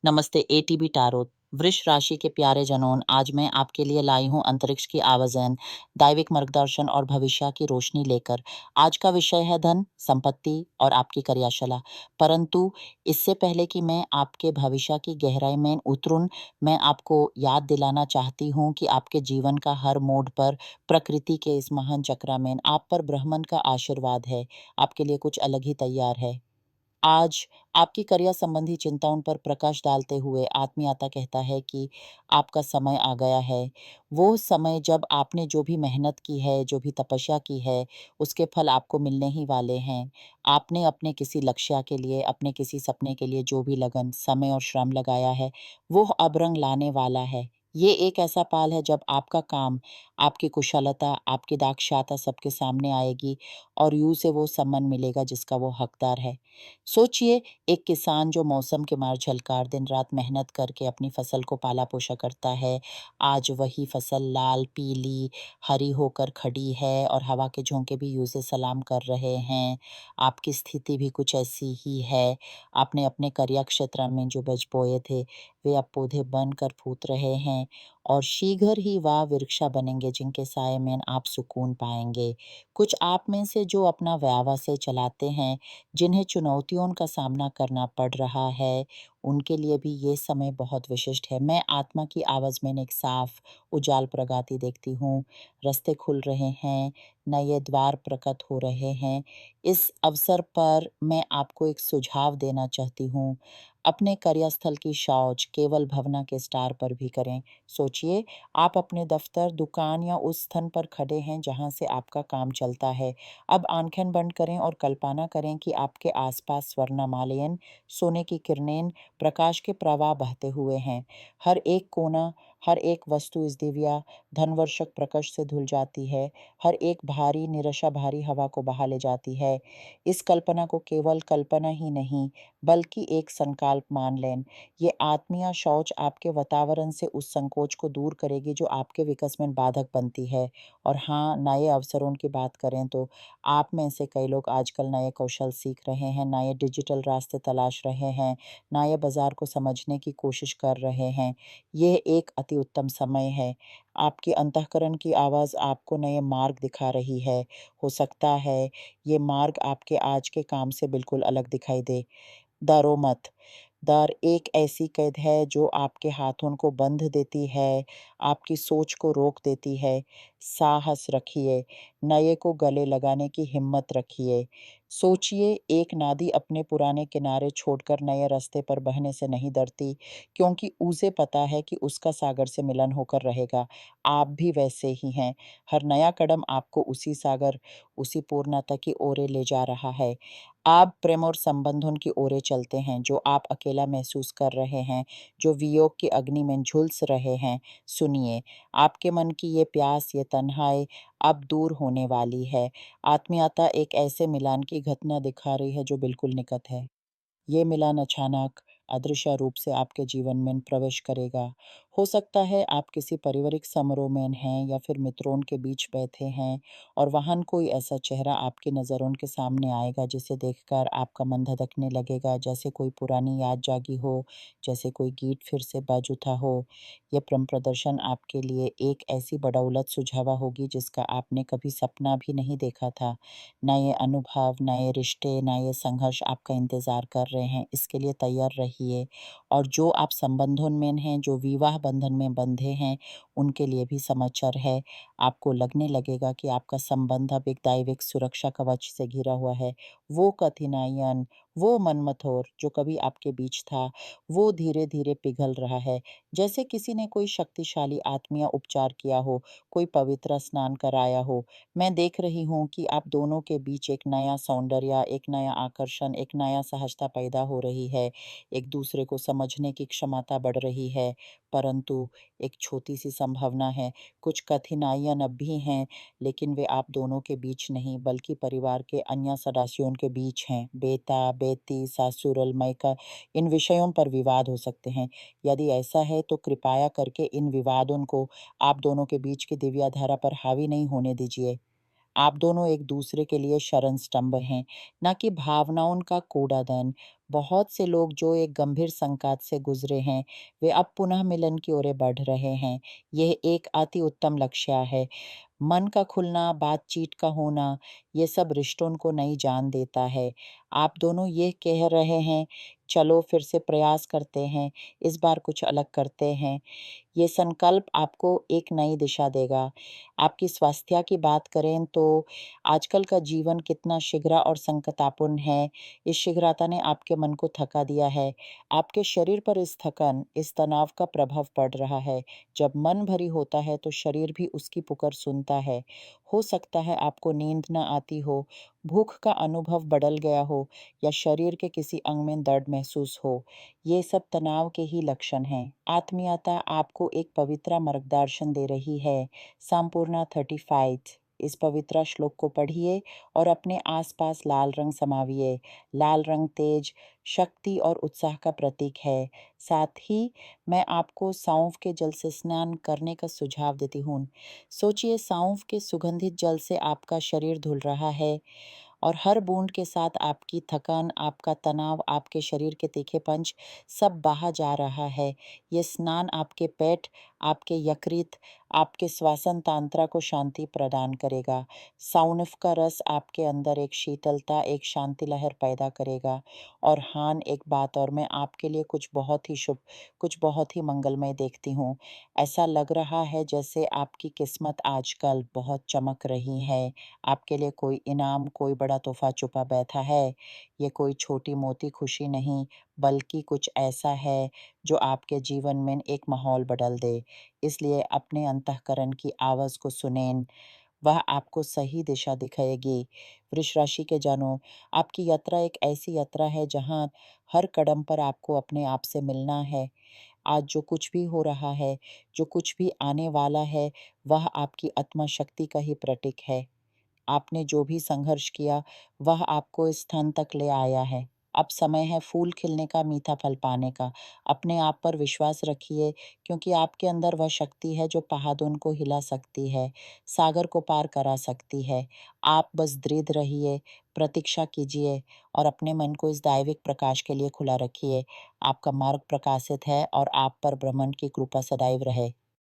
नमस्ते एटीबी टारोट वृष राशि के प्यारे जनों, आज मैं आपके लिए लाई हूँ अंतरिक्ष की आवाज़ें, दैविक मार्गदर्शन और भविष्य की रोशनी लेकर। आज का विषय है धन, संपत्ति और आपकी कार्यशला। परंतु इससे पहले कि मैं आपके भविष्य की गहराई में उतरूं, मैं आपको याद दिलाना चाहती हूँ कि आपके जीवन का हर मोड़ पर प्रकृति के इस महान चक्र में आप पर ब्रह्मांड का आशीर्वाद है। आपके लिए कुछ अलग ही तैयार है। आज आपकी करियर संबंधी चिंताओं पर प्रकाश डालते हुए आत्मीयता कहता है कि आपका समय आ गया है। वो समय जब आपने जो भी मेहनत की है, जो भी तपस्या की है, उसके फल आपको मिलने ही वाले हैं। आपने अपने किसी लक्ष्य के लिए, अपने किसी सपने के लिए जो भी लगन, समय और श्रम लगाया है, वो अब रंग लाने वाला है। ये एक ऐसा पल है जब आपका काम, आपकी कुशलता, आपकी दक्षता सबके सामने आएगी और यूँ से वो सम्मान मिलेगा जिसका वो हकदार है। सोचिए, एक किसान जो मौसम के मार झलकार दिन रात मेहनत करके अपनी फसल को पाला पोषा करता है, आज वही फसल लाल, पीली, हरी होकर खड़ी है और हवा के झोंके भी उसे सलाम कर रहे हैं। आपकी स्थिति भी कुछ ऐसी ही है। आपने अपने कार्य क्षेत्र में जो बीज बोए थे, वे अब पौधे बनकर फूट रहे हैं और शीघ्र ही वह वृक्ष बनेंगे जिनके साए में आप सुकून पाएंगे। कुछ आप में से जो अपना व्यवसाय चलाते हैं, जिन्हें चुनौतियों का सामना करना पड़ रहा है, उनके लिए भी ये समय बहुत विशिष्ट है। मैं आत्मा की आवाज़ में एक साफ, उजाल प्रगति देखती हूँ। रास्ते खुल रहे हैं, नए द्वार प्रकट हो रहे हैं। इस अवसर पर मैं आपको एक सुझाव देना चाहती हूँ। अपने कार्यस्थल की शौच केवल भावना के स्टार पर भी करें। सोचिए, आप अपने दफ्तर, दुकान या उस स्थान पर खड़े हैं जहाँ से आपका काम चलता है। अब आँखें बंद करें और कल्पना करें कि आपके आसपास स्वर्णमालयन, सोने की किरणें, प्रकाश के प्रवाह बहते हुए हैं। हर एक कोना, हर एक वस्तु इस दिव्या धनवर्षक प्रकाश से धुल जाती है। हर एक भारी निराशा भारी हवा को बहा ले जाती है। इस कल्पना को केवल कल्पना ही नहीं, बल्कि एक संकल्प मान लें। ये आत्मीय शौच आपके वातावरण से उस संकोच को दूर करेगी जो आपके विकास में बाधक बनती है। और हाँ, नए अवसरों की बात करें तो आप में से कई लोग आजकल नए कौशल सीख रहे हैं, नए डिजिटल रास्ते तलाश रहे हैं, नए बाजार को समझने की कोशिश कर रहे हैं। ये एक अति उत्तम समय है। आपकी अंतःकरण की आवाज़ आपको नए मार्ग दिखा रही है। हो सकता है ये मार्ग आपके आज के काम से बिल्कुल अलग दिखाई दे। डरो मत। डर एक ऐसी कैद है जो आपके हाथों को बंध देती है, आपकी सोच को रोक देती है। साहस रखिए, नए को गले लगाने की हिम्मत रखिए। सोचिए, एक नदी अपने पुराने किनारे छोड़कर नए रास्ते पर बहने से नहीं डरती, क्योंकि उसे पता है कि उसका सागर से मिलन होकर रहेगा। आप भी वैसे ही हैं। हर नया कदम आपको उसी सागर, उसी पूर्णता की ओर ले जा रहा है। आप प्रेम और संबंधों की ओर चलते हैं, जो आप अकेला महसूस कर रहे हैं, जो वियोग की अग्नि में झुलस रहे हैं। सुनिए, आपके मन की ये प्यास, ये तन्हाई अब दूर होने वाली है। आत्मीयता एक ऐसे मिलान की घटना दिखा रही है जो बिल्कुल निकट है। ये मिलन अचानक अदृश्य रूप से आपके जीवन में प्रवेश करेगा। हो सकता है आप किसी पारिवारिक समारोह में हैं या फिर मित्रों के बीच बैठे हैं और वहाँ कोई ऐसा चेहरा आपकी नज़रों के सामने आएगा जिसे देखकर आपका मन धड़कने लगेगा, जैसे कोई पुरानी याद जागी हो, जैसे कोई गीत फिर से बज उठा हो। यह प्रेम प्रदर्शन आपके लिए एक ऐसी बदौलत सुझावा होगी जिसका आपने कभी सपना भी नहीं देखा था। नए अनुभव, नए रिश्ते, नए संघर्ष आपका इंतज़ार कर रहे हैं, इसके लिए तैयार रहिए। और जो आप संबंधों में हैं, जो विवाह बंधन में बंधे हैं, उनके लिए भी समाचार है। आपको लगने लगेगा कि आपका संबंध अब एक दैविक सुरक्षा कवच से घिरा हुआ है। वो कठिनाइयाँ, वो मनमथोर जो कभी आपके बीच था, वो धीरे-धीरे पिघल रहा है। जैसे किसी ने कोई शक्तिशाली आत्मीय उपचार किया हो, कोई पवित्र स्नान कराया हो। मैं देख रही हूँ कि आप दोनों के बीच एक नया सौंदर्य, एक नया आकर्षण, एक नया सहजता पैदा हो रही है। एक दूसरे को समझने की क्षमता बढ़ रही है, परंतु एक छोटी-सी संभावना है। कुछ कठिनाइयाँ अब भी हैं, लेकिन वे आप दोनों के बीच नहीं, बल्कि परिवार के अन्य सदस्यों के बीच हैं। बेटा-बेटी, ससुराल, मायका, इन विषयों पर विवाद हो सकते हैं। यदि ऐसा है, तो कृपया करके इन विवादों को आप दोनों के बीच की दिव्य धारा पर हावी नहीं होने दीजिए। आप दोनों एक दूसरे के लिए शरण स्तंभ हैं, ना कि भावनाओं का कूड़ादान। बहुत से लोग जो एक गंभीर संकट से गुजरे हैं, वे अब पुनः मिलन की ओर बढ़ रहे हैं। यह एक अति उत्तम लक्ष्य है। मन का खुलना, बातचीत का होना, ये सब रिश्तों को नई जान देता है। आप दोनों ये कह रहे हैं, चलो फिर से प्रयास करते हैं, इस बार कुछ अलग करते हैं। ये संकल्प आपको एक नई दिशा देगा। आपकी स्वास्थ्य की बात करें तो आजकल का जीवन कितना शीघ्र और संकटापूर्ण है। इस शीघ्रता ने आपके मन को थका दिया है। आपके शरीर पर इस थकन, इस तनाव का प्रभाव पड़ रहा है। जब मन भरी होता है तो शरीर भी उसकी पुकार सुनता है। हो सकता है आपको नींद न आती हो, भूख का अनुभव बदल गया हो या शरीर के किसी अंग में दर्द महसूस हो। ये सब तनाव के ही लक्षण हैं। आत्मीयता आपको एक पवित्र मार्गदर्शन दे रही है। संपूर्ण 35 इस पवित्र श्लोक को पढ़िए और अपने आसपास लाल रंग समाविए। लाल रंग तेज, शक्ति और उत्साह का प्रतीक है। साथ ही मैं आपको सौंफ के जल से स्नान करने का सुझाव देती हूँ। सोचिए सौंफ के सुगंधित जल से आपका शरीर धुल रहा है और हर बूंद के साथ आपकी थकान, आपका तनाव, आपके शरीर के तीखेपंच सब बहा जा रहा है। ये स्नान आपके पेट, आपके यकृत, आपके श्वसन तंत्र को शांति प्रदान करेगा। सौंफ का रस आपके अंदर एक शीतलता, एक शांति लहर पैदा करेगा। और हाँ, एक बात और, मैं आपके लिए कुछ बहुत ही शुभ, कुछ बहुत ही मंगलमय देखती हूँ। ऐसा लग रहा है जैसे आपकी किस्मत आजकल बहुत चमक रही है। आपके लिए कोई इनाम, कोई बड़ा तोहफ़ा छुपा बैठा है। ये कोई छोटी-मोटी खुशी नहीं, बल्कि कुछ ऐसा है जो आपके जीवन में एक माहौल बदल दे। इसलिए अपने अंतःकरण की आवाज़ को सुनें, वह आपको सही दिशा दिखाएगी। वृष राशि के जनों, आपकी यात्रा एक ऐसी यात्रा है जहाँ हर कदम पर आपको अपने आप से मिलना है। आज जो कुछ भी हो रहा है, जो कुछ भी आने वाला है, वह आपकी आत्मा शक्ति का ही प्रतीक है। आपने जो भी संघर्ष किया, वह आपको इस स्थान तक ले आया है। अब समय है फूल खिलने का, मीठा फल पाने का। अपने आप पर विश्वास रखिए, क्योंकि आपके अंदर वह शक्ति है जो पहाड़ों को हिला सकती है, सागर को पार करा सकती है। आप बस दृढ़ रहिए, प्रतीक्षा कीजिए और अपने मन को इस दैविक प्रकाश के लिए खुला रखिए। आपका मार्ग प्रकाशित है और आप पर ब्रह्मांड की कृपा सदैव रहे।